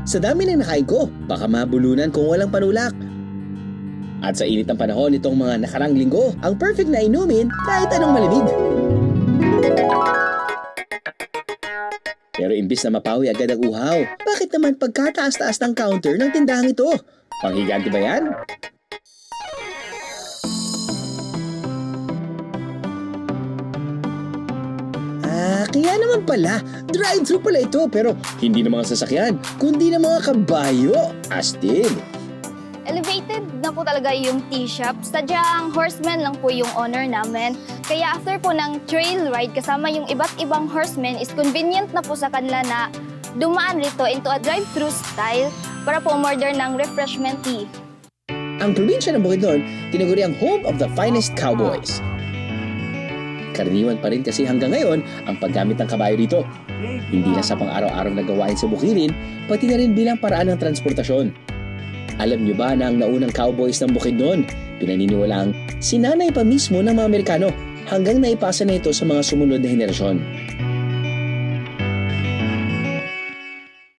Sa dami ng nakain ko, baka mabulunan kung walang panulak. At sa init ng panahon nitong mga nakarang linggo, ang perfect na inumin kahit anong malamig. Pero imbis na mapawi agad ang uhaw, bakit naman pagkataas-taas ng counter ng tindahan ito? Panghiganti ba yan? Kaya naman pala, drive-thru pala ito pero hindi ng mga sasakyan, kundi ng mga kabayo. Astig! Elevated na po talaga yung tea shop. Sadyang horseman lang po yung owner namin. Kaya after po ng trail ride kasama yung iba't ibang horsemen is convenient na po sa kanila na dumaan rito into a drive-thru style para po umorder ng refreshment tea. Ang probinsya ng Bukidnon, tinaguri ang home of the finest cowboys. Karaniwan pa rin kasi hanggang ngayon ang paggamit ng kabayo dito. Hindi na sa pang-araw-araw na gawain sa bukirin, pati na rin bilang paraan ng transportasyon. Alam niyo ba na ang naunang cowboys ng Bukidnon, pinaniniwalaang sinanay pa mismo ng mga Amerikano hanggang naipasa na ito sa mga sumunod na henerasyon.